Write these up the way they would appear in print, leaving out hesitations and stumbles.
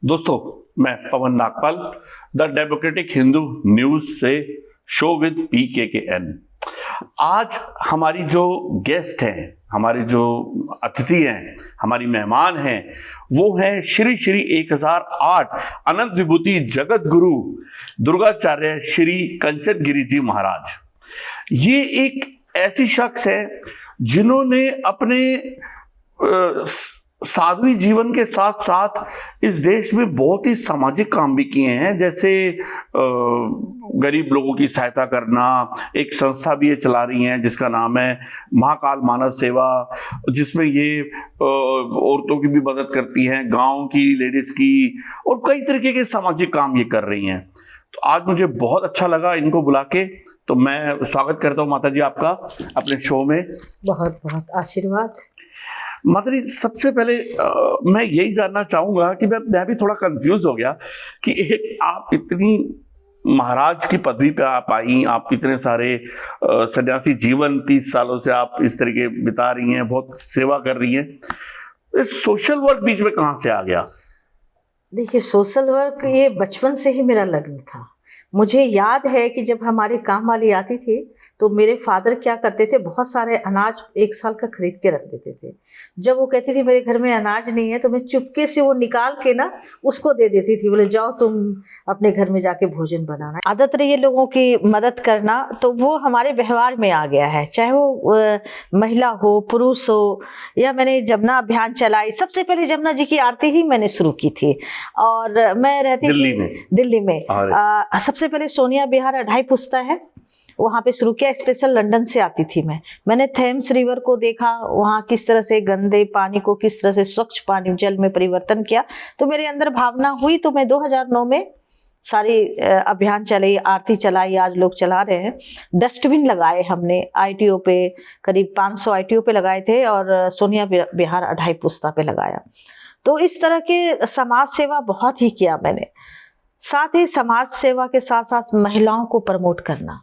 दोस्तों, मैं Pawan Nagpal the Democratic Hindu News से शो विद PKKN। आज हमारी जो गेस्ट हैं, हमारे जो अतिथि हैं, हमारी मेहमान हैं, वो हैं श्री श्री 1008 अनंत विभूति जगत गुरु दुर्गाचार्य श्री कंचन गिरी जी महाराज। ये एक ऐसी शख्स है जिन्होंने अपने साध्वी जीवन के साथ साथ इस देश में बहुत ही सामाजिक काम भी किए हैं, जैसे गरीब लोगों की सहायता करना। एक संस्था भी ये चला रही हैं जिसका नाम है महाकाल मानव सेवा, जिसमें ये औरतों की भी मदद करती हैं, गांव की, लेडीज की, और कई तरीके के सामाजिक काम ये कर रही हैं। तो आज मुझे बहुत अच्छा लगा इनको बुला के, तो मैं स्वागत करता हूँ माता जी आपका अपने शो में। बहुत बहुत आशीर्वाद। माता जी, सबसे पहले मैं यही जानना चाहूंगा कि मैं भी थोड़ा कंफ्यूज हो गया कि एक आप इतनी महाराज की पदवी पे आप आई, आप इतने सारे सन्यासी जीवन 30 सालों से आप इस तरीके बिता रही हैं, बहुत सेवा कर रही हैं, इस सोशल वर्क बीच में कहाँ से आ गया? देखिए, सोशल वर्क ये बचपन से ही मेरा लगन था। मुझे याद है कि जब हमारी काम वाली आती थी तो मेरे फादर क्या करते थे, बहुत सारे अनाज 1 साल का खरीद के रख देते थे। जब वो कहती थी मेरे घर में अनाज नहीं है, तो मैं चुपके से वो निकाल के ना उसको दे देती थी। बोले जाओ तुम अपने घर में जाके भोजन बनाना। आदत रही है लोगों की मदद करना, तो वो हमारे व्यवहार में आ गया है, चाहे वो महिला हो, पुरुष हो। या मैंने जमुना अभियान चलाई, सबसे पहले जमुना जी की आरती ही मैंने शुरू की थी। और मैं रहती दिल्ली में सबसे पहले सोनिया विहार 2.5 पुस्ता है, वहाँ पे शुरू किया। स्पेशल लंदन से आती थी मैंने थेम्स रिवर को देखा, वहाँ किस तरह से गंदे पानी को किस तरह से स्वच्छ पानी जल में परिवर्तन किया, तो मेरे अंदर भावना हुई। तो मैं 2009 में सारी अभियान चलाई, आरती चलाई, आज लोग चला रहे हैं। डस्टबिन लगाए हमने ITO पे, करीब 500 ITO पे लगाए थे, और सोनिया विहार 2.5 पुस्ता पे लगाया। तो इस तरह के समाज सेवा बहुत ही किया मैंने। साथ ही समाज सेवा के साथ साथ महिलाओं को प्रमोट करना।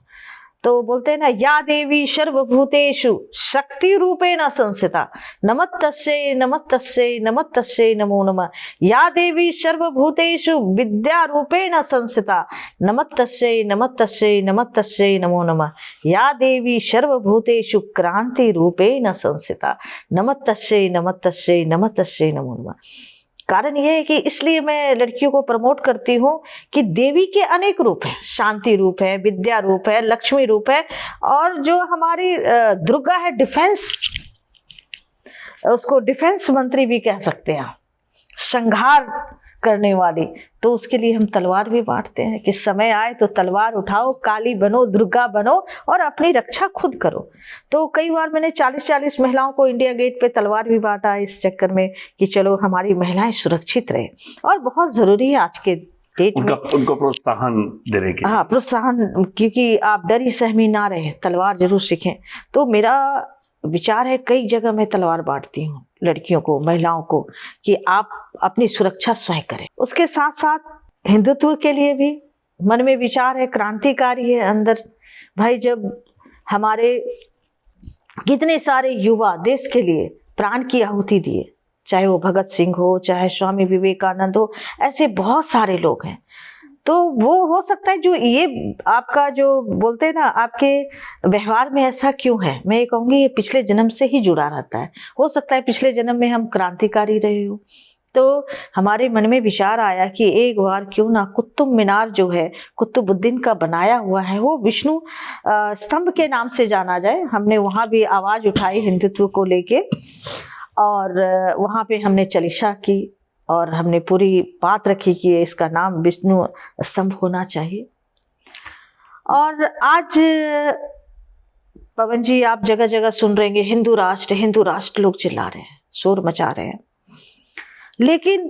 तो बोलते हैं ना, या देवी सर्वभूतेषु शक्ति रूपेण संस्थिता नमस्तस्यै नमस्तस्यै नमस्तस्यै नमो नमः। या देवी सर्वभूतेषु विद्या रूपेण संस्थिता नमस्तस्यै नमस्तस्यै नमस्तस्यै नमो नमः। या देवी सर्वभूतेषु क्रांति रूपेण संस्थिता नमस्तस्यै नमस्तस्यै नमस्तस्यै नमो नमः। कारण यह है कि इसलिए मैं लड़कियों को प्रमोट करती हूँ कि देवी के अनेक रूप हैं। शांति रूप है, विद्या रूप है, लक्ष्मी रूप है, और जो हमारी दुर्गा है, डिफेंस, उसको डिफेंस मंत्री भी कह सकते हैं, संहार करने वाली। तो उसके लिए हम तलवार भी बांटते हैं कि समय आए तो तलवार उठाओ, काली बनो, दुर्गा बनो, और अपनी रक्षा खुद करो। तो कई बार मैंने 40-40 महिलाओं को इंडिया गेट पे तलवार भी बांटा, इस चक्कर में कि चलो हमारी महिलाएं सुरक्षित रहे। और बहुत जरूरी है आज के डेट में उनको प्रोत्साहन देने की। हाँ, प्रोत्साहन, क्योंकि आप डरी सहमी ना रहे, तलवार जरूर सीखें। तो मेरा विचार है, कई जगह मैं तलवार बांटती हूँ लड़कियों को, महिलाओं को, कि आप अपनी सुरक्षा स्वयं करें। उसके साथ साथ हिंदुत्व के लिए भी मन में विचार है, क्रांतिकारी है अंदर। भाई, जब हमारे कितने सारे युवा देश के लिए प्राण की आहुति दिए, चाहे वो भगत सिंह हो, चाहे स्वामी विवेकानंद हो, ऐसे बहुत सारे लोग हैं। तो वो हो सकता है जो ये आपका जो बोलते हैं ना, आपके व्यवहार में ऐसा क्यों है, मैं ये कहूँगी ये पिछले जन्म से ही जुड़ा रहता है। हो सकता है पिछले जन्म में हम क्रांतिकारी रहे हो। तो हमारे मन में विचार आया कि एक बार क्यों ना कुतुब मीनार जो है, कुतुबुद्दीन का बनाया हुआ है, वो विष्णु स्तंभ के नाम से जाना जाए। हमने वहाँ भी आवाज़ उठाई हिंदुत्व को लेके, और वहाँ पे हमने चालीसा की, और हमने पूरी बात रखी कि इसका नाम विष्णु स्तंभ होना चाहिए। और आज पवन जी, आप जगह जगह सुन रहे हैं हिंदू राष्ट्र लोग चिल्ला रहे हैं, शोर मचा रहे हैं। लेकिन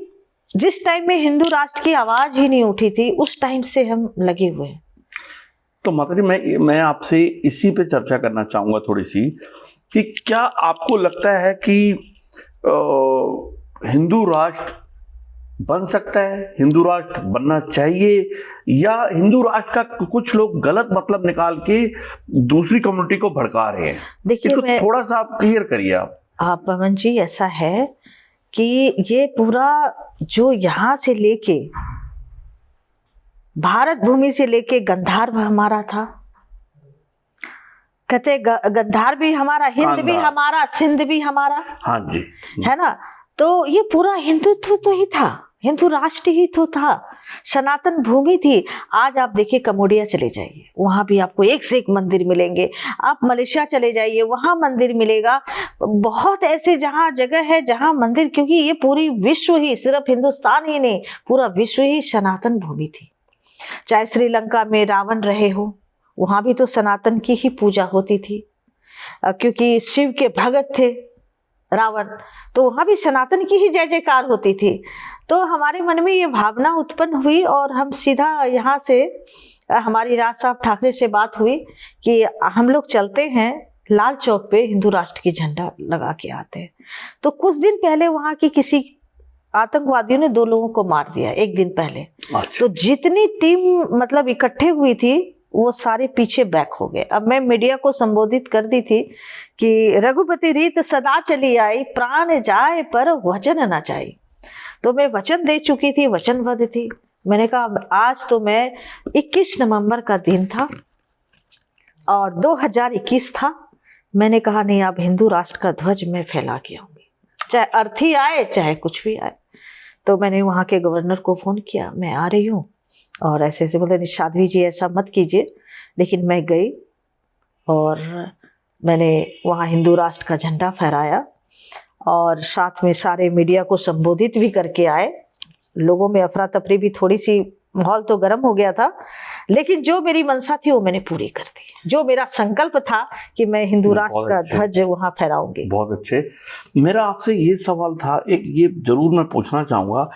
जिस टाइम में हिंदू राष्ट्र की आवाज ही नहीं उठी थी, उस टाइम से हम लगे हुए हैं। तो माता जी, मैं आपसे इसी पे चर्चा करना चाहूंगा थोड़ी सी, कि क्या आपको लगता है कि हिंदू राष्ट्र बन सकता है, हिंदू राष्ट्र बनना चाहिए, या हिंदू राष्ट्र का कुछ लोग गलत मतलब निकाल के दूसरी कम्युनिटी को भड़का रहे हैं? देखिए, इसको थोड़ा सा आप क्लियर करिए। आप पवन जी, ऐसा है कि ये पूरा जो यहाँ से लेके भारत भूमि से लेके गंधार हमारा था, कहते गंधार भी हमारा, हिंद भी हमारा, सिंध भी हमारा, हाँ जी, है ना। तो ये पूरा हिंदुत्व तो ही था, हिंदू राष्ट्र ही तो था, सनातन भूमि थी। आज आप देखिए कम्बोडिया चले जाइए, वहां भी आपको एक से एक मंदिर मिलेंगे। आप मलेशिया चले जाइए, वहां मंदिर मिलेगा। बहुत ऐसे जहां जगह है जहां मंदिर, क्योंकि ये पूरी विश्व ही, सिर्फ हिंदुस्तान ही नहीं, पूरा विश्व ही सनातन भूमि थी। चाहे श्रीलंका में रावण रहे हो, वहां भी तो सनातन की ही पूजा होती थी, क्योंकि शिव के भगत थे रावण, तो वहां भी सनातन की ही जय जयकार होती थी। तो हमारे मन में ये भावना उत्पन्न हुई और हम सीधा यहाँ से, हमारी राज साहब ठाकरे से बात हुई कि हम लोग चलते हैं लाल चौक पे, हिंदू राष्ट्र की झंडा लगा के आते हैं। तो कुछ दिन पहले वहां की किसी आतंकवादियों ने 2 लोगों को मार दिया, एक दिन पहले। अच्छा। तो जितनी टीम मतलब इकट्ठे हुई थी वो सारे पीछे बैक हो गए। अब मैं मीडिया को संबोधित कर दी थी कि रघुपति रीत सदा चली आई, प्राण जाए पर वचन न जाए। तो मैं वचन दे चुकी थी, वचनबद्ध थी। मैंने कहा आज तो मैं 21 नवंबर का दिन था और 2021 था। मैंने कहा नहीं, अब हिंदू राष्ट्र का ध्वज मैं फैला के आऊंगी, चाहे अर्थी आए चाहे कुछ भी आए। तो मैंने वहाँ के गवर्नर को फोन किया, मैं आ रही हूँ, और ऐसे ऐसे बोले निषादवी जी ऐसा मत कीजिए। लेकिन मैं गई और मैंने वहाँ हिंदू राष्ट्र का झंडा फहराया और साथ में सारे मीडिया को संबोधित भी करके आए। लोगों में अफरा तफरी भी, थोड़ी सी माहौल तो गर्म हो गया था, लेकिन जो मेरी मंशा थी वो मैंने पूरी कर दी। जो मेरा संकल्प था कि मैं हिंदू राष्ट्र का ध्वज वहां फहराऊंगी। बहुत अच्छे। मेरा आपसे ये सवाल था, एक ये जरूर मैं पूछना चाहूंगा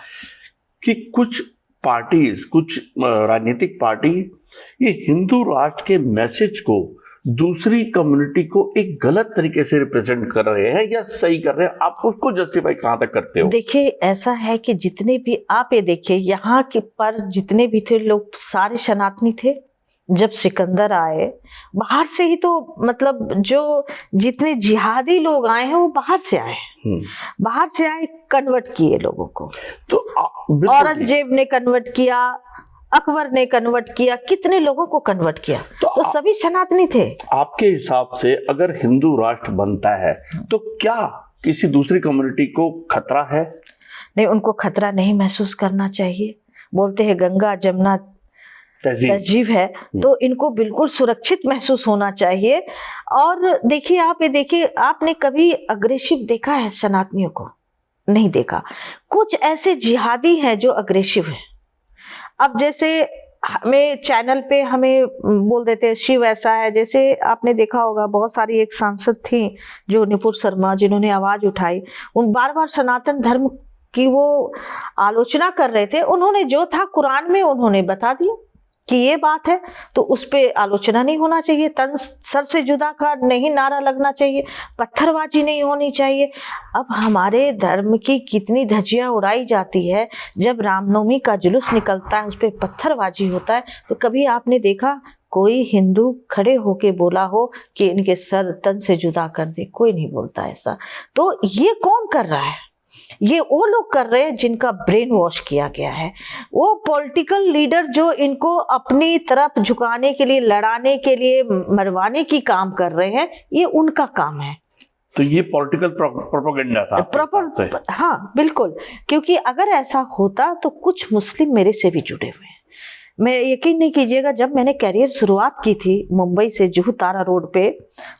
कि कुछ पार्टीज, कुछ राजनीतिक पार्टी ये हिंदू राष्ट्र के मैसेज को दूसरी कम्युनिटी को एक गलत तरीके से रिप्रेजेंट कर रहे हैं या सही कर रहे हैं, आप उसको जस्टिफाई कहां तक करते हो? देखिए ऐसा है कि जितने भी आप ये देखिए यहाँ के पर जितने भी थे लोग सारे सनातनी थे। जब सिकंदर आए बाहर से ही, तो मतलब जो जितने जिहादी लोग आए हैं वो बाहर से आए, बाहर से आए, कन्वर्ट किए लोगों को। तो औरंगजेब ने कन्वर्ट किया, अकबर ने कन्वर्ट किया, कितने लोगों को कन्वर्ट किया, तो सभी सनातनी थे। आपके हिसाब से अगर हिंदू राष्ट्र बनता है तो क्या किसी दूसरी कम्युनिटी को खतरा है? नहीं, उनको खतरा नहीं महसूस करना चाहिए। बोलते हैं गंगा जमुना तहजीब है, तो इनको बिल्कुल सुरक्षित महसूस होना चाहिए। और देखिए आप ये देखिए, आपने कभी अग्रेसिव देखा है सनातनियों को? नहीं देखा। कुछ ऐसे जिहादी हैं जो अग्रेसिव है। अब जैसे हमें चैनल पे हमें बोल देते हैं शिव ऐसा है। जैसे आपने देखा होगा बहुत सारी एक सांसद थी जो नुपुर शर्मा, जिन्होंने आवाज उठाई, उन बार बार सनातन धर्म की वो आलोचना कर रहे थे। उन्होंने जो था कुरान में उन्होंने बता दिया कि ये बात है, तो उस पे आलोचना नहीं होना चाहिए, तन सर से जुदा का नहीं नारा लगना चाहिए, पत्थरबाजी नहीं होनी चाहिए। अब हमारे धर्म की कितनी धज्जियां उड़ाई जाती है, जब रामनवमी का जुलूस निकलता है उस पर पत्थरबाजी होता है, तो कभी आपने देखा कोई हिंदू खड़े होके बोला हो कि इनके सर तन से जुदा कर दे? कोई नहीं बोलता ऐसा। तो ये कौन कर रहा है? ये वो लोग कर रहे हैं जिनका ब्रेन वॉश किया गया है। वो पॉलिटिकल लीडर जो इनको अपनी तरफ झुकाने के लिए, लड़ाने के लिए, मरवाने की काम कर रहे हैं, ये उनका काम है। तो ये पॉलिटिकल प्रोपेगेंडा था। हाँ बिल्कुल, क्योंकि अगर ऐसा होता तो कुछ मुस्लिम मेरे से भी जुड़े हुए हैं। मैं यकीन नहीं कीजिएगा, जब मैंने कैरियर शुरुआत की थी मुंबई से जुहू तारा रोड पे,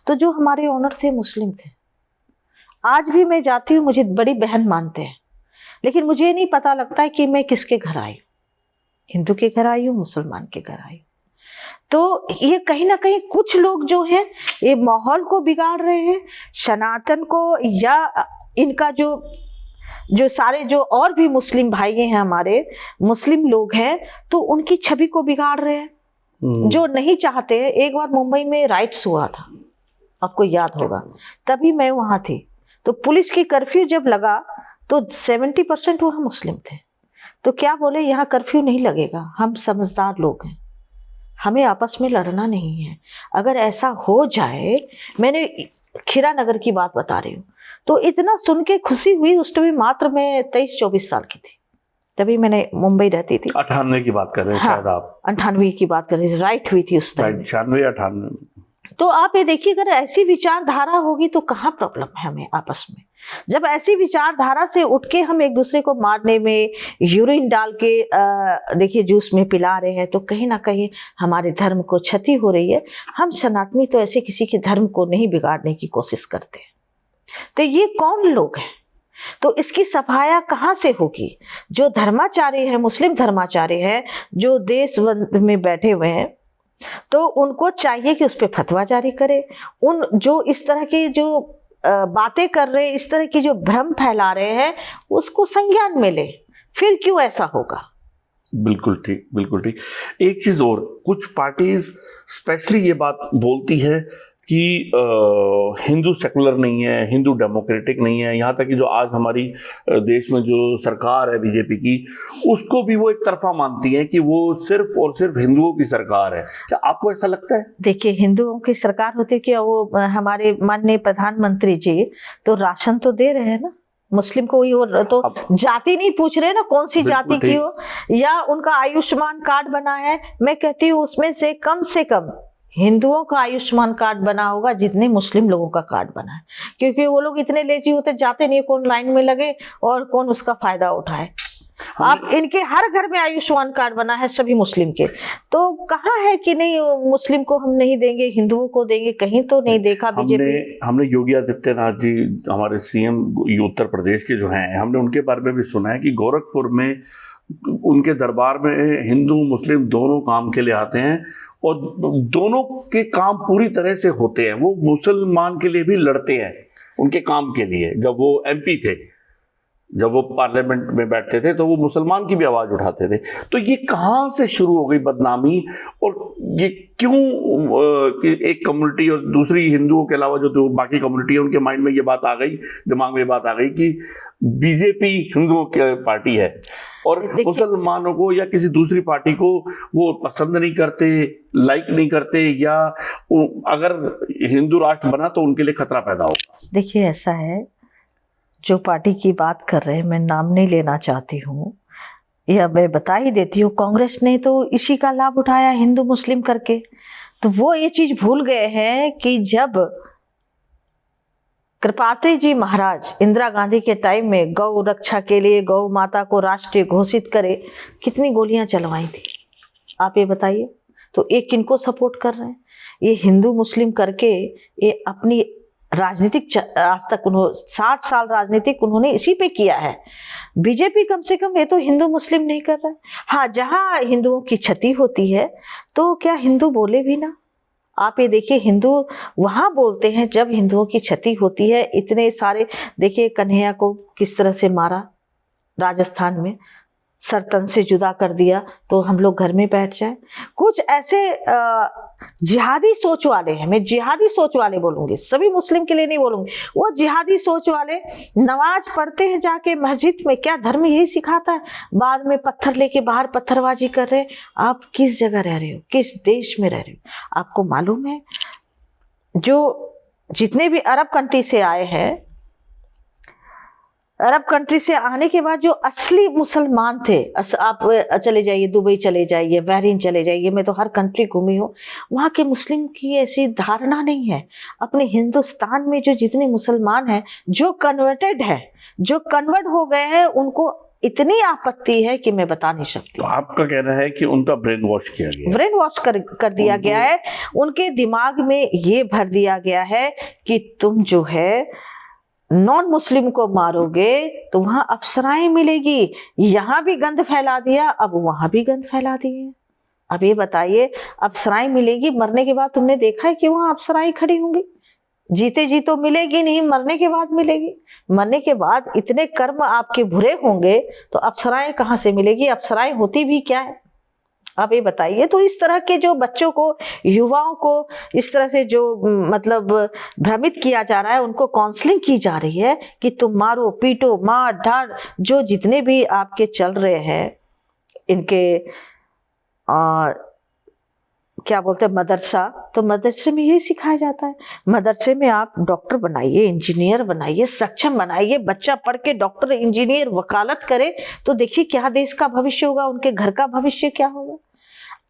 तो जो हमारे ओनर थे मुस्लिम थे। आज भी मैं जाती हूँ, मुझे बड़ी बहन मानते हैं, लेकिन मुझे नहीं पता लगता है कि मैं किसके घर आई हूँ, हिंदू के घर आई हूँ, मुसलमान के घर आई हूँ। तो ये कहीं ना कहीं कुछ लोग जो हैं ये माहौल को बिगाड़ रहे हैं, सनातन को, या इनका जो सारे जो और भी मुस्लिम भाई हैं, हमारे मुस्लिम लोग हैं, तो उनकी छवि को बिगाड़ रहे हैं, जो नहीं चाहते। एक बार मुंबई में राइट्स हुआ था, आपको याद होगा, तभी मैं वहां थी। तो पुलिस की कर्फ्यू जब लगा तो 70% वहां मुस्लिम थे। तो क्या बोले, यहाँ कर्फ्यू नहीं लगेगा, हम समझदार लोग हैं, हमें आपस में लड़ना नहीं है। अगर ऐसा हो जाए, मैंने खीरा नगर की बात बता रही हूँ, तो इतना सुन के खुशी हुई। उस टाइम मात्र मैं 23-24 साल की थी, तभी मैंने मुंबई रहती थी। 98 की बात कर रहे हैं शायद आप? 98 की बात कर रही थी, राइट हुई थी उस टाइम। 96-98। तो आप ये देखिए, अगर ऐसी विचारधारा होगी तो कहाँ प्रॉब्लम है हमें आपस में। जब ऐसी विचारधारा से उठ के हम एक दूसरे को मारने में, यूरिन डाल के देखिए जूस में पिला रहे हैं, तो कहीं ना कहीं हमारे धर्म को क्षति हो रही है। हम सनातनी तो ऐसे किसी के धर्म को नहीं बिगाड़ने की कोशिश करते। तो ये कौन लोग हैं? तो इसकी सफाया कहाँ से होगी? जो धर्माचार्य है, मुस्लिम धर्माचार्य है, जो देश में बैठे हुए हैं, तो उनको चाहिए कि उस पर फतवा जारी करे। उन जो इस तरह की जो बातें कर रहे हैं, इस तरह की जो भ्रम फैला रहे हैं, उसको संज्ञान में ले। फिर क्यों ऐसा होगा? बिल्कुल ठीक, बिल्कुल ठीक। एक चीज और, कुछ पार्टीज स्पेशली ये बात बोलती है कि हिंदू सेकुलर नहीं है, हिंदू डेमोक्रेटिक नहीं है। यहाँ तक कि जो आज हमारी देश में जो सरकार है बीजेपी की, उसको भी वो एक तरफा मानती है कि वो सिर्फ और सिर्फ हिंदुओं की सरकार है। क्या आपको ऐसा लगता है? देखिए, हिंदुओं की सरकार होती क्या, वो हमारे माननीय प्रधानमंत्री जी तो राशन तो दे रहे हैं ना मुस्लिम को। ही तो जाति नहीं पूछ रहे ना, कौन सी जाति की हो, या उनका आयुष्मान कार्ड बना है। मैं कहती हूँ उसमें से कम हिंदुओं का आयुष्मान कार्ड बना होगा जितने मुस्लिम लोगों का कार्ड बना है, क्योंकि वो लोग इतने लेजी होते, जाते नहीं कौन लाइन में लगे और कौन उसका फायदा उठाए। आप इनके हर घर में आयुष्मान कार्ड बना है सभी मुस्लिम के। तो कहाँ है कि नहीं मुस्लिम को हम नहीं देंगे, हिंदुओं को देंगे? कहीं तो नहीं देखा बीजेपी। हमने योगी आदित्यनाथ जी, हमारे सीएम उत्तर प्रदेश के जो हैं, हमने उनके बारे में भी सुना है कि गोरखपुर में उनके दरबार में हिंदू मुस्लिम दोनों काम के लिए आते हैं और दोनों के काम पूरी तरह से होते हैं। वो मुसलमान के लिए भी लड़ते हैं उनके काम के लिए। जब वो एमपी थे, जब वो पार्लियामेंट में बैठते थे, तो वो मुसलमान की भी आवाज उठाते थे। तो ये कहाँ से शुरू हो गई बदनामी, और ये क्यों कि एक कम्युनिटी और दूसरी हिंदुओं के अलावा जो बाकी कम्युनिटी है, उनके माइंड में ये बात आ गई, दिमाग में ये बात आ गई कि बीजेपी हिंदुओं की पार्टी है और मुसलमानों को या किसी दूसरी पार्टी को वो पसंद नहीं करते, लाइक नहीं करते, या अगर हिंदू राष्ट्र बना तो उनके लिए खतरा पैदा होगा। देखिए, ऐसा है, जो पार्टी की बात कर रहे हैं, मैं नाम नहीं लेना चाहती हूँ, या मैं बता ही देती हूँ, कांग्रेस ने तो इसी का लाभ उठाया हिंदू मुस्लिम करके। तो वो ये चीज भूल गए हैं कि जब कृपात्री जी महाराज इंदिरा गांधी के टाइम में गौ रक्षा के लिए गौ माता को राष्ट्रीय घोषित करे, कितनी गोलियां चलवाई थी, आप ये बताइए। तो एक किनको सपोर्ट कर रहे हैं? ये हिंदू मुस्लिम करके ये अपनी राजनीतिक, आज तक उन्होंने 60 साल राजनीतिक उन्होंने इसी पे किया है। बीजेपी कम से कम ये तो हिंदू मुस्लिम नहीं कर रहा है। हाँ, जहां हिंदुओं की क्षति होती है तो क्या हिंदू बोले भी ना? आप ये देखिए, हिंदू वहां बोलते हैं जब हिंदुओं की क्षति होती है। इतने सारे, देखिए कन्हैया को किस तरह से मारा राजस्थान में, सर तन से जुदा कर दिया, तो हम लोग घर में बैठ जाए। कुछ ऐसे जिहादी सोच वाले हैं, मैं जिहादी सोच वाले बोलूंगी, सभी मुस्लिम के लिए नहीं बोलूंगी, वो जिहादी सोच वाले नमाज पढ़ते हैं जाके मस्जिद में। क्या धर्म यही सिखाता है? बाद में पत्थर लेके बाहर पत्थरबाजी कर रहे हैं। आप किस जगह रह रहे हो, किस देश में रह रहे हो? आपको मालूम है, जो जितने भी अरब कंट्री से आए हैं, अरब कंट्री से आने के बाद जो असली मुसलमान थे, आप चले जाइए, दुबई चले जाइए, बहरीन चले जाइए, मैं तो हर कंट्री घूमी हूँ, वहाँ के मुस्लिम की ऐसी धारणा नहीं है। अपने हिंदुस्तान में जो जितने मुसलमान हैं, जो कन्वर्टेड है, जो कन्वर्ट हो गए हैं, उनको इतनी आपत्ति है कि मैं बता नहीं सकती। तो आपका कहना है कि उनका ब्रेन वॉश किया गया, ब्रेन वॉश कर दिया गया है। उनके दिमाग में ये भर दिया गया है कि तुम जो है नॉन मुस्लिम को मारोगे तो वहां अप्सराएं मिलेगी। यहां भी गंद फैला दिया, अब वहां भी गंद फैला दिए। अब ये बताइए, अप्सराएं मिलेगी, मरने के बाद तुमने देखा है कि वहां अप्सराएं खड़ी होंगी? जीते जी तो मिलेगी नहीं, मरने के बाद मिलेगी। मरने के बाद इतने कर्म आपके बुरे होंगे तो अप्सराएं कहाँ से मिलेगी? अप्सराएं होती भी क्या है, आप ये बताइए। तो इस तरह के जो बच्चों को, युवाओं को इस तरह से जो मतलब भ्रमित किया जा रहा है, उनको काउंसलिंग की जा रही है कि तुम मारो पीटो, मार धाड़, जो जितने भी आपके चल रहे हैं, इनके क्या बोलते हैं मदरसा, तो मदरसे में यही सिखाया जाता है। मदरसे में आप डॉक्टर बनाइए, इंजीनियर बनाइए, सक्षम बनाइए, बच्चा पढ़ के डॉक्टर इंजीनियर वकालत करे तो देखिए क्या देश का भविष्य होगा, उनके घर का भविष्य क्या होगा।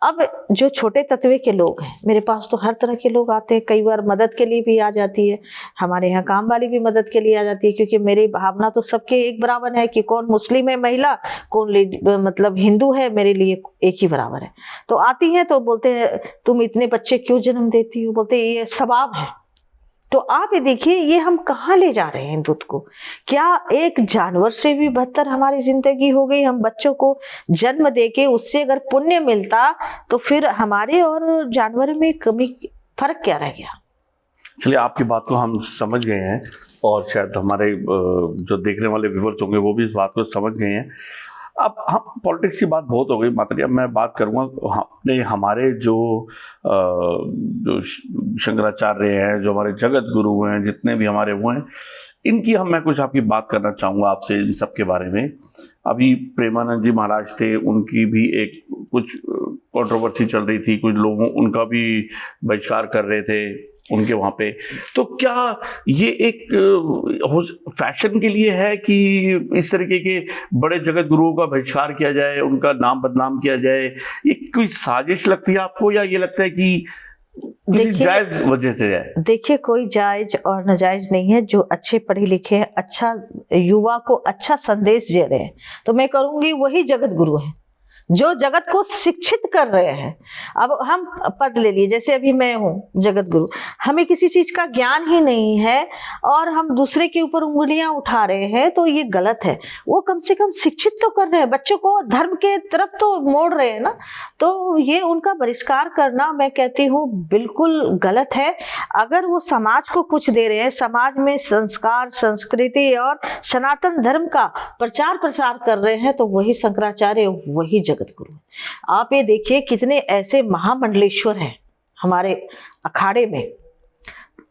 अब जो छोटे तत्वे के लोग हैं, मेरे पास तो हर तरह के लोग आते हैं, कई बार मदद के लिए भी आ जाती है, हमारे यहाँ काम वाली भी मदद के लिए आ जाती है, क्योंकि मेरी भावना तो सबके एक बराबर है कि कौन मुस्लिम है महिला, कौन मतलब हिंदू है, मेरे लिए एक ही बराबर है। तो आती हैं तो बोलते हैं तुम इतने बच्चे क्यों जन्म देती हो, बोलते ये सवाब है। तो आप ये देखिए ये हम कहाँ ले जा रहे हैं दूध को। क्या एक जानवर से भी बदतर हमारी जिंदगी हो गई। हम बच्चों को जन्म देके उससे अगर पुण्य मिलता तो फिर हमारे और जानवर में कमी फर्क क्या रह गया। चलिए, आपकी बात को हम समझ गए हैं और शायद हमारे जो देखने वाले व्यूअर्स होंगे वो भी इस बात को समझ गए हैं। अब हम पॉलिटिक्स की बात बहुत हो गई माताजी, अब मैं बात करूँगा अपने हमारे जो शंकराचार्य हैं, जो हमारे जगत गुरु हैं, जितने भी हमारे वो हैं, इनकी मैं कुछ आपकी बात करना चाहूँगा आपसे इन सब के बारे में। अभी प्रेमानंद जी महाराज थे, उनकी भी एक कुछ कंट्रोवर्सी चल रही थी, कुछ लोगों उनका भी बहिष्कार कर रहे थे उनके वहाँ पे। तो क्या ये एक फैशन के लिए है कि इस तरीके के बड़े जगत गुरुओं का बहिष्कार किया जाए, उनका नाम बदनाम किया जाए, ये कोई साजिश लगती है आपको, या ये लगता है कि जायज वजह से है? देखिए, कोई जायज और नाजायज नहीं है। जो अच्छे पढ़े लिखे हैं, अच्छा युवा को अच्छा संदेश दे रहे हैं, तो मैं कहूंगी वही जगत गुरु है, जो जगत को शिक्षित कर रहे हैं। अब हम पद ले लिए, जैसे अभी मैं हूँ जगत गुरु, हमें किसी चीज का ज्ञान ही नहीं है और हम दूसरे के ऊपर उंगलियां उठा रहे हैं, तो ये गलत है। वो कम से कम शिक्षित तो कर रहे हैं, बच्चों को धर्म के तरफ तो मोड़ रहे हैं ना। तो ये उनका बहिष्कार करना मैं कहती हूँ बिल्कुल गलत है। अगर वो समाज को कुछ दे रहे हैं, समाज में संस्कार, संस्कृति और सनातन धर्म का प्रचार प्रसार कर रहे हैं, तो वही शंकराचार्य, वही जगत गुरु। आप ये देखिए कितने ऐसे महामंडलेश्वर हैं हमारे अखाड़े में,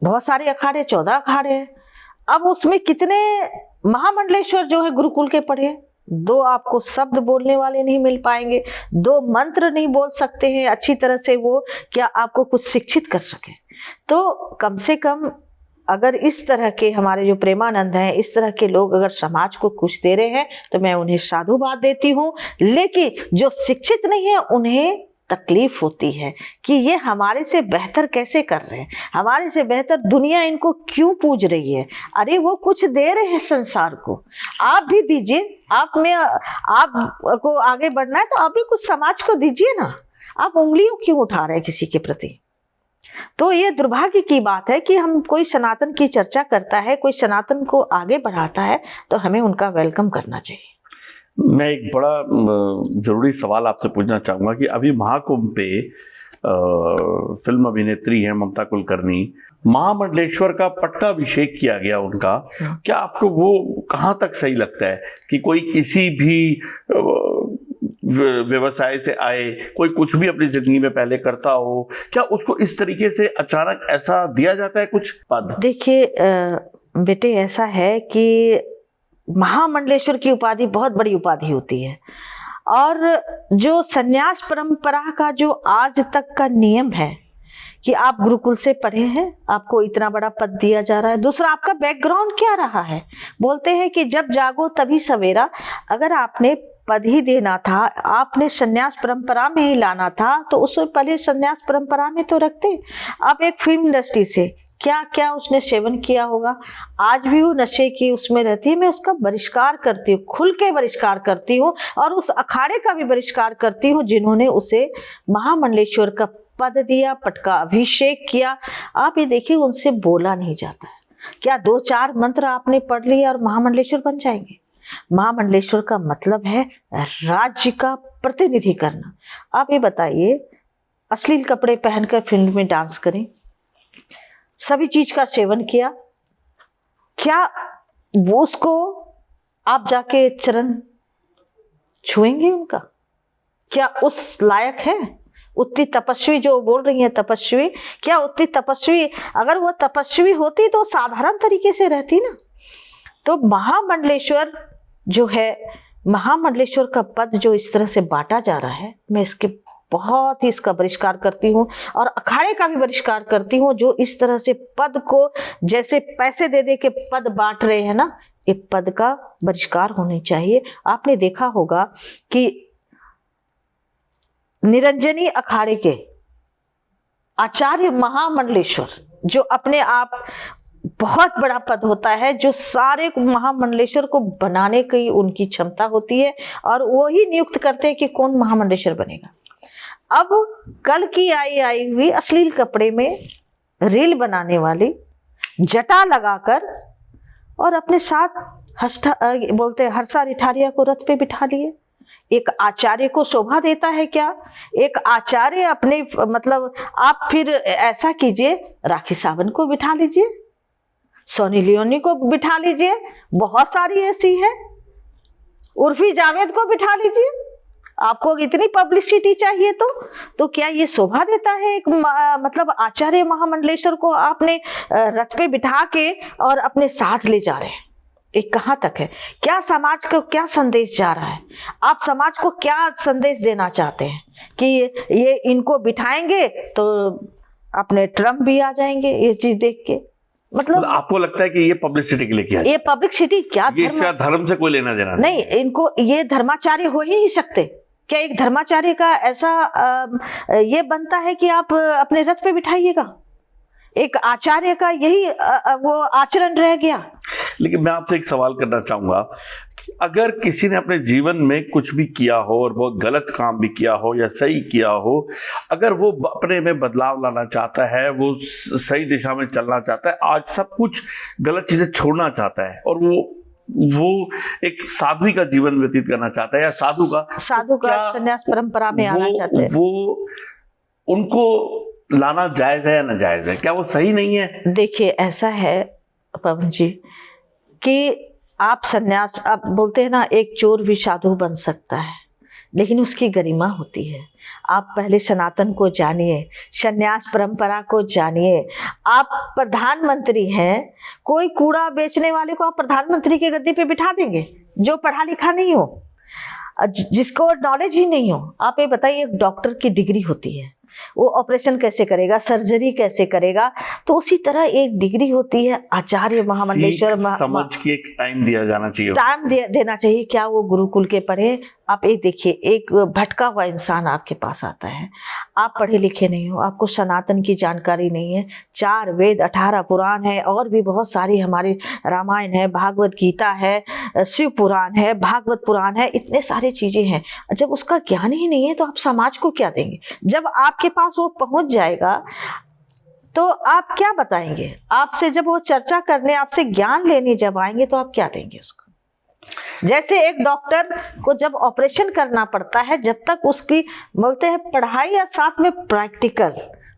बहुत सारे अखाड़े, 14 अखाड़े हैं। अब उसमें कितने महामंडलेश्वर जो है गुरुकुल के पढ़े हैं। 2 आपको शब्द बोलने वाले नहीं मिल पाएंगे, 2 मंत्र नहीं बोल सकते हैं अच्छी तरह से, वो क्या आपको कुछ शिक्षित कर सके। तो कम से कम अगर इस तरह के हमारे जो प्रेमानंद हैं, इस तरह के लोग अगर समाज को कुछ दे रहे हैं तो मैं उन्हें साधुवाद देती हूँ। लेकिन जो शिक्षित नहीं है उन्हें तकलीफ होती है कि ये हमारे से बेहतर कैसे कर रहे हैं, हमारे से बेहतर दुनिया इनको क्यों पूज रही है। अरे वो कुछ दे रहे हैं संसार को, आप भी दीजिए। आपको आगे बढ़ना है तो आप भी कुछ समाज को दीजिए ना। आप उंगलियों क्यों उठा रहे हैं किसी के प्रति। तो ये दुर्भाग्य की बात है कि हम कोई सनातन की चर्चा करता है, कोई सनातन को आगे बढ़ाता है, तो हमें उनका वेलकम करना चाहिए। मैं एक बड़ा जरूरी सवाल आपसे पूछना चाहूँगा कि अभी महाकुंभ पे फिल्म अभिनेत्री हैं ममता कुलकर्णी, महामंडलेश्वर का पट्टाभिषेक किया गया उनका, क्या आपको वो कहाँ तक सही लगता है कि कोई किसी भी व्यवसाय से आए, कोई कुछ भी अपनी जिंदगी में पहले करता हो, क्या उसको इस तरीके से अचानक ऐसा दिया जाता है कुछ पद? देखिए बेटे, ऐसा है कि महामंडलेश्वर की उपाधि बहुत बड़ी उपाधि होती है, और जो संन्यास परंपरा का जो आज तक का नियम है कि आप गुरुकुल से पढ़े हैं, आपको इतना बड़ा पद दिया जा रहा है। दूसरा, आपका बैकग्राउंड क्या रहा है। बोलते हैं कि जब जागो तभी सवेरा। अगर आपने पद ही देना था, आपने संन्यास परंपरा में ही लाना था, तो उससे पहले संन्यास परंपरा में तो रखते। आप एक फिल्म इंडस्ट्री से क्या क्या उसने सेवन किया होगा, आज भी वो नशे की उसमें रहती है। मैं उसका बहिष्कार करती हूँ, खुल के बहिष्कार करती हूँ, और उस अखाड़े का भी बहिष्कार करती हूँ जिन्होंने उसे महामंडलेश्वर का पद दिया, पद का अभिषेक किया। आप ये देखिए, उनसे बोला नहीं जाता है। क्या 2-4 मंत्र आपने पढ़ लिया और महामंडलेश्वर बन जाएंगे? महामंडलेश्वर का मतलब है राज्य का प्रतिनिधि करना। आप ये बताइए, अश्लील कपड़े पहनकर फिल्म में डांस करें, सभी चीज का सेवन किया, क्या वो उसको आप जाके चरण छुएंगे उनका? क्या उस लायक है? उतनी तपस्वी जो बोल रही है तपस्वी, क्या उतनी तपस्वी, अगर वो तपस्वी होती तो साधारण तरीके से रहती ना। तो महामंडलेश्वर जो है, महामंडलेश्वर का पद जो इस तरह से बांटा जा रहा है, मैं इसके बहुत ही इसका बहिष्कार करती हूँ और अखाड़े का भी बहिष्कार करती हूँ जो इस तरह से पद को जैसे पैसे दे दे के पद बांट रहे हैं ना, ये पद का बहिष्कार होनी चाहिए। आपने देखा होगा कि निरंजनी अखाड़े के आचार्य महामंडलेश्वर, जो अपने आप बहुत बड़ा पद होता है, जो सारे महामंडलेश्वर को बनाने की उनकी क्षमता होती है और वो ही नियुक्त करते हैं कि कौन महामंडलेश्वर बनेगा। अब कल की आई हुई अश्लील कपड़े में रील बनाने वाली जटा लगाकर और अपने साथ बोलते हर्षा रिठारिया को रथ पे बिठा लिए। एक आचार्य को शोभा देता है क्या? एक आचार्य अपने मतलब आप फिर ऐसा कीजिए, राखी सावंत को बिठा लीजिए, सोनी लियोनी को बिठा लीजिए, बहुत सारी ऐसी है, उर्फी जावेद को बिठा लीजिए। आपको इतनी पब्लिसिटी चाहिए तो क्या ये शोभा देता है? एक मतलब आचार्य महामंडलेश्वर को आपने रथ पे बिठा के और अपने साथ ले जा रहे हैं। ये कहाँ तक है? क्या समाज को क्या संदेश जा रहा है? आप समाज को क्या संदेश देना चाहते हैं कि ये इनको बिठाएंगे तो अपने ट्रम्प भी आ जाएंगे ये चीज देख के? मतलब आपको लगता है कि ये पब्लिसिटी के लिए किया? ये पब्लिसिटी क्या? धर्म से कोई लेना देना नहीं, इनको ये धर्माचार्य हो ही नहीं सकते। क्या एक धर्माचार्य का ऐसा ये बनता है कि आप अपने रथ पे बिठाइएगा? एक आचार्य का यही वो आचरण रह गया। लेकिन मैं आपसे एक सवाल करना चाहूंगा कि अगर किसी ने अपने जीवन में कुछ भी किया हो और बहुत गलत काम भी किया हो या सही किया हो, अगर वो अपने में बदलाव लाना चाहता है, वो सही दिशा में चलना चाहता है, आज सब कुछ गलत चीजें छोड़ना चाहता है और वो एक साध्वी का जीवन व्यतीत करना चाहता है या साधु का संन्यास परंपरा में आना चाहते हैं, वो उनको लाना जायज है या नाजायज है? क्या वो सही नहीं है? देखिए ऐसा है पवन जी कि आप संन्यास, आप बोलते हैं ना एक चोर भी साधु बन सकता है, लेकिन उसकी गरिमा होती है। आप पहले सनातन को जानिए, संन्यास परंपरा को जानिए। आप प्रधानमंत्री हैं, कोई कूड़ा बेचने वाले को आप प्रधानमंत्री के गद्दी पे बिठा देंगे जो पढ़ा लिखा नहीं हो, जिसको नॉलेज ही नहीं हो? आप ये बताइए, एक डॉक्टर की डिग्री होती है, वो ऑपरेशन कैसे करेगा, सर्जरी कैसे करेगा? तो उसी तरह एक डिग्री होती है आचार्य महामंडलेश्वर। समझ के एक टाइम दिया जाना चाहिए, टाइम देना चाहिए। क्या वो गुरुकुल के पढ़े? आप एक देखिए, एक भटका हुआ इंसान आपके पास आता है, आप पढ़े लिखे नहीं हो, आपको सनातन की जानकारी नहीं है, 4 वेद 18 पुराण है और भी बहुत सारी हमारी रामायण है, भागवत गीता है, शिव पुराण है, भागवत पुराण है, इतने सारी चीजें हैं। जब उसका ज्ञान ही नहीं है तो आप समाज को क्या देंगे? जब आपके पास वो पहुंच जाएगा तो आप क्या बताएंगे? आपसे जब वो चर्चा करने, आपसे ज्ञान लेने जब आएंगे तो आप क्या देंगे उसको? जैसे एक डॉक्टर को जब ऑपरेशन करना पड़ता है, जब तक उसकी बोलते हैं पढ़ाई या साथ में प्रैक्टिकल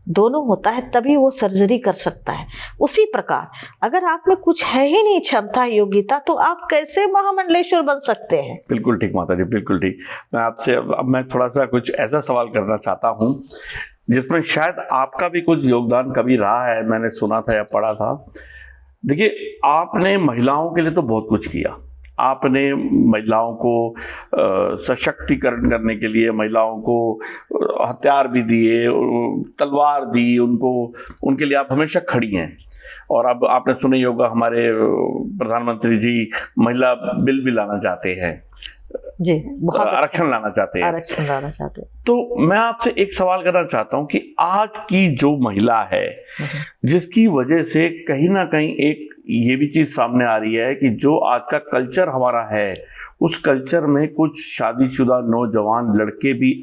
दोनों होता है, तभी वो सर्जरी कर सकता है। उसी प्रकार अगर आप में कुछ है ही नहीं क्षमता, योग्यता, तो आप कैसे महामंडलेश्वर बन सकते हैं? बिल्कुल ठीक माता जी, बिल्कुल ठीक। मैं आपसे अब मैं थोड़ा सा कुछ ऐसा सवाल करना चाहता हूँ जिसमें शायद आपका भी कुछ योगदान कभी रहा है, मैंने सुना था या पढ़ा था। देखिए, आपने महिलाओं के लिए तो बहुत कुछ किया। आपने महिलाओं को सशक्तिकरण करने के लिए महिलाओं को हथियार भी दिए, तलवार दी उनको, उनके लिए आप हमेशा खड़ी हैं। और अब आपने सुना होगा हमारे प्रधानमंत्री जी महिला बिल भी लाना चाहते हैं जी, बहुत आरक्षण लाना चाहते हैं, आरक्षण लाना चाहते हैं। तो मैं आपसे एक सवाल करना चाहता हूं कि आज की जो महिला है, जिसकी वजह से कहीं ना कहीं एक ये भी चीज सामने आ रही है कि जो आज का कल्चर हमारा है, उस कल्चर में कुछ शादीशुदा नौजवान लड़के भी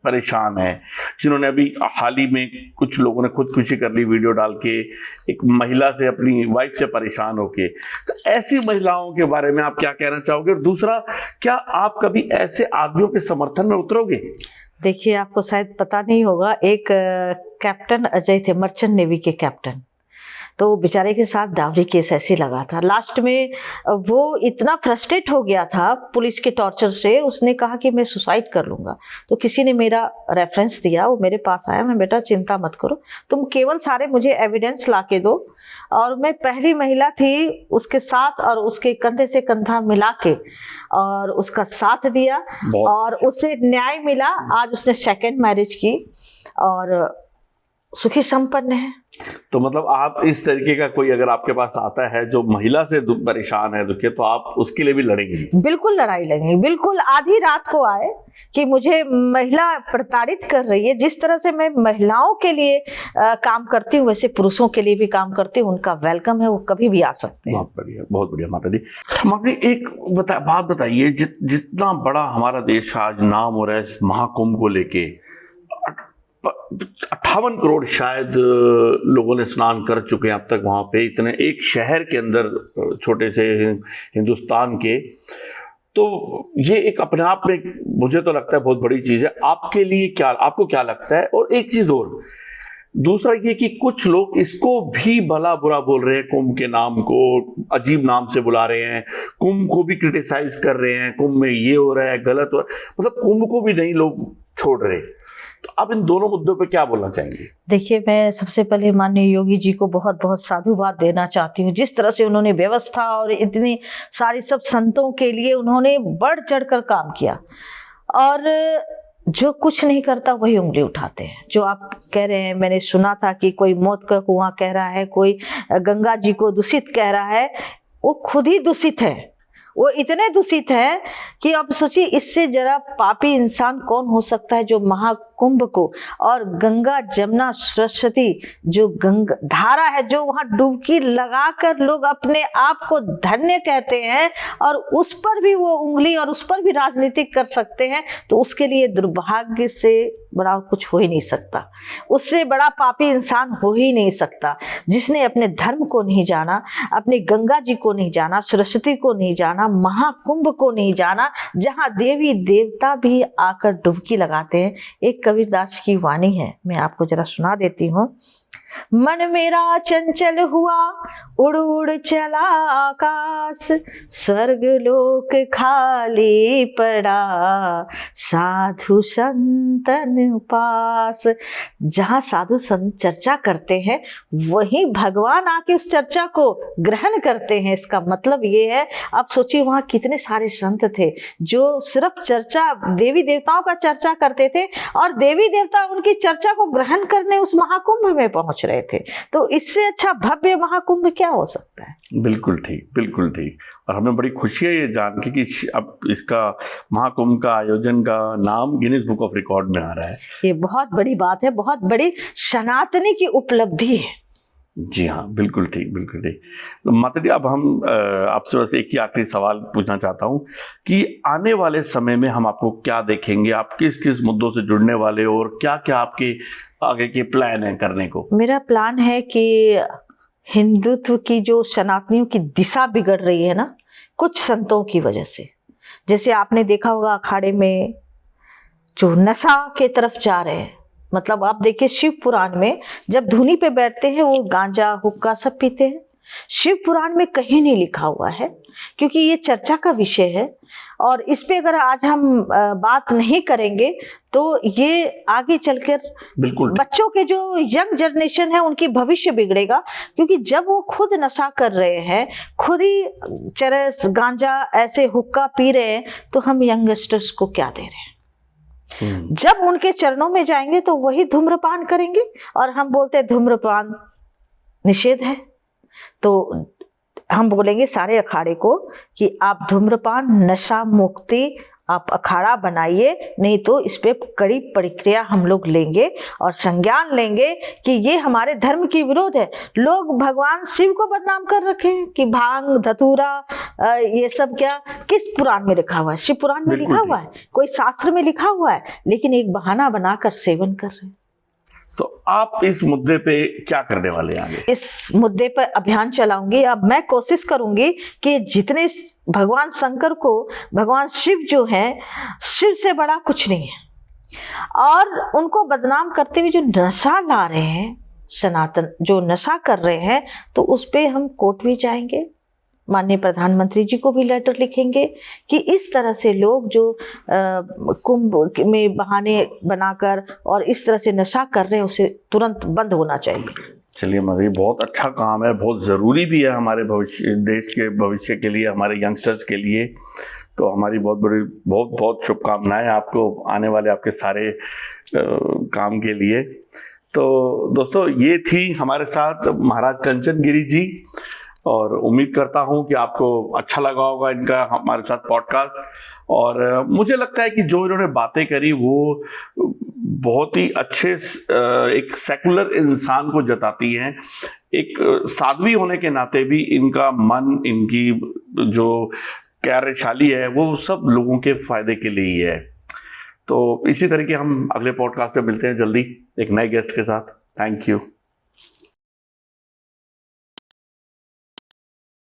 परेशान हैं, जिन्होंने अभी हाल ही में कुछ लोगों ने खुदकुशी कर ली वीडियो डाल के, एक महिला से, अपनी वाइफ से परेशान होके। तो ऐसी महिलाओं के बारे में आप क्या कहना चाहोगे? और दूसरा, क्या आप कभी ऐसे आदमियों के समर्थन में उतरोगे? देखिए, आपको शायद पता नहीं होगा, एक कैप्टन अजय थे, मर्चेंट नेवी के कैप्टन, तो बेचारे के साथ डावरी केस ऐसे लगा था। लास्ट में वो इतना फ्रस्ट्रेट हो गया था पुलिस के टॉर्चर से, उसने कहा कि मैं सुसाइड कर लूँगा। तो किसी ने मेरा रेफरेंस दिया, वो मेरे पास आया, मैं बेटा चिंता मत करो, तुम केवल सारे मुझे एविडेंस ला के दो। और मैं पहली महिला थी उसके साथ, और उसके कंधे से कंधा मिला के और उसका साथ दिया और उसे न्याय मिला। आज उसने सेकंड मैरिज की और सुखी संपन्न है। तो मतलब आप इस तरीके का कोई अगर आपके पास आता है जो महिला से परेशान है, दुखी, तो आप उसके लिए भी लड़ेंगी? बिल्कुल लड़ाई लड़ेंगी, बिल्कुल। आधी रात को आए कि मुझे महिला प्रताड़ित कर रही है, जिस तरह से मैं महिलाओं के लिए काम करती हूँ वैसे पुरुषों के लिए भी काम करती हूँ। उनका वेलकम है, वो कभी भी आ सकते हैं। बहुत बढ़िया, बहुत बढ़िया माता जी। माता जी एक बात बताइए, जितना बड़ा हमारा देश आज नाम हो रहा है इस महाकुंभ को लेके, 58 करोड़ शायद लोगों ने स्नान कर चुके हैं अब तक वहाँ पे, इतने एक शहर के अंदर, छोटे से हिंदुस्तान के। तो ये एक अपने आप में मुझे तो लगता है बहुत बड़ी चीज़ है। आपके लिए क्या, आपको क्या लगता है? और एक चीज़ और, दूसरा ये कि कुछ लोग इसको भी भला बुरा बोल रहे हैं, कुंभ के नाम को अजीब नाम से बुला रहे हैं, कुंभ को भी क्रिटिसाइज कर रहे हैं, कुंभ में ये हो रहा है, गलत हो रहा है, मतलब कुंभ को भी नहीं लोग छोड़ रहे। तो आप इन दोनों मुद्दों पे क्या बोलना चाहेंगे? देखिए, मैं सबसे पहले माननीय योगी जी को बहुत बहुत साधुवाद देना चाहती हूँ। जिस तरह से उन्होंने व्यवस्था और इतनी सारी सब संतों के लिए उन्होंने बढ़ चढ़कर काम किया, और जो कुछ नहीं करता वही उंगली उठाते हैं। जो आप कह रहे हैं, मैंने सुना था कि कोई मौत का कुआं कह रहा है, कोई गंगा जी को दूषित कह रहा है, वो खुद ही दूषित है। वो इतने दूषित है कि अब सोचिए, इससे जरा पापी इंसान कौन हो सकता है जो महाकुंभ को और गंगा जमुना सरस्वती जो गंगा धारा है, जो वहां डुबकी लगाकर लोग अपने आप को धन्य कहते हैं, और उस पर भी वो उंगली और उस पर भी राजनीति कर सकते हैं, तो उसके लिए दुर्भाग्य से बड़ा कुछ हो ही नहीं सकता। उससे बड़ा पापी इंसान हो ही नहीं सकता जिसने अपने धर्म को नहीं जाना, अपनी गंगा जी को नहीं जाना, सरस्वती को नहीं जाना, महाकुंभ को नहीं जाना, जहां देवी देवता भी आकर डुबकी लगाते हैं। एक कबीरदास की वाणी है, मैं आपको जरा सुना देती हूँ। मन मेरा चंचल हुआ, उड़ उड़ चला आकाश, स्वर्ग लोक खाली पड़ा, साधु संतन पास। जहाँ साधु संत चर्चा करते हैं वहीं भगवान आके उस चर्चा को ग्रहण करते हैं। इसका मतलब ये है, आप सोचिए वहाँ कितने सारे संत थे जो सिर्फ चर्चा, देवी देवताओं का चर्चा करते थे, और देवी देवता उनकी चर्चा को ग्रहण करने उस महाकुंभ में पहुंच रहे थे। तो इससे अच्छा भव्य महाकुंभ क्या हो सकता है? बिल्कुल ठीक, बिल्कुल ठीक। और हमें बड़ी खुशी है ये जान के कि अब इसका महाकुंभ का आयोजन का नाम गिनीज बुक ऑफ रिकॉर्ड में आ रहा है। ये बहुत बड़ी बात है, बहुत बड़ी सनातनी की उपलब्धि है। जी हाँ, बिल्कुल ठीक, बिल्कुल ठीक। तो माता जी, अब हम आपसे बस एक ही आखिरी सवाल पूछना चाहता हूँ कि आने वाले समय में हम आपको क्या देखेंगे, आप किस किस मुद्दों से जुड़ने वाले हो, और क्या क्या आपके आगे के प्लान है करने को? मेरा प्लान है कि हिंदुत्व की जो सनातनियों की दिशा बिगड़ रही है ना, कुछ संतों की वजह से, जैसे आपने देखा होगा अखाड़े में जो नशा के तरफ जा रहे हैं, मतलब आप देखिए शिव पुराण में जब धुनी पे बैठते हैं वो गांजा हुक्का सब पीते हैं। शिव पुराण में कहीं नहीं लिखा हुआ है, क्योंकि ये चर्चा का विषय है, और इस पे अगर आज हम बात नहीं करेंगे तो ये आगे चलकर बिल्कुल बच्चों के जो यंग जनरेशन है उनकी भविष्य बिगड़ेगा। क्योंकि जब वो खुद नशा कर रहे हैं, खुद ही चरस गांजा ऐसे हुक्का पी रहे हैं, तो हम यंगस्टर्स को क्या दे रहे हैं? जब उनके चरणों में जाएंगे तो वही धूम्रपान करेंगे, और हम बोलते हैं धूम्रपान निषेध है, तो हम बोलेंगे सारे अखाड़े को कि आप धूम्रपान नशा मुक्ति आप अखाड़ा बनाइए, नहीं तो इस पे कड़ी प्रक्रिया हम लोग लेंगे और संज्ञान लेंगे कि ये हमारे धर्म की विरोध है। लोग भगवान शिव को बदनाम कर रखे हैं कि भांग धतूरा ये सब क्या किस पुराण में लिखा हुआ है? शिव पुराण में लिखा हुआ है, कोई शास्त्र में लिखा हुआ है, लेकिन एक बहाना बनाकर सेवन कर रहे हैं। तो आप इस मुद्दे पे क्या करने वाले हैं आगे? इस मुद्दे पर अभियान चलाऊंगी। अब मैं कोशिश करूंगी कि जितने भगवान शंकर को, भगवान शिव जो हैं, शिव से बड़ा कुछ नहीं है, और उनको बदनाम करते हुए जो नशा ला रहे हैं सनातन जो नशा कर रहे हैं, तो उस पे हम कोर्ट भी जाएंगे, माननीय प्रधानमंत्री जी को भी लेटर लिखेंगे कि इस तरह से लोग जो कुंभ में बहाने बनाकर और इस तरह से नशा कर रहे हैं उसे तुरंत बंद होना चाहिए। चलिए माधवी, बहुत अच्छा काम है, बहुत ज़रूरी भी है हमारे भविष्य, देश के भविष्य के लिए, हमारे यंगस्टर्स के लिए। तो हमारी बहुत बहुत शुभकामनाएं आपको आने वाले आपके सारे काम के लिए। तो दोस्तों, ये थी हमारे साथ महाराज कंचन गिरी जी, और उम्मीद करता हूं कि आपको अच्छा लगा होगा इनका हमारे साथ पॉडकास्ट। और मुझे लगता है कि जो इन्होंने बातें करी वो बहुत ही अच्छे एक सेकुलर इंसान को जताती हैं। एक साध्वी होने के नाते भी इनका मन, इनकी जो कार्यशैली है वो सब लोगों के फायदे के लिए ही है। तो इसी तरीके हम अगले पॉडकास्ट पे मिलते हैं जल्दी एक नए गेस्ट के साथ। Thank you.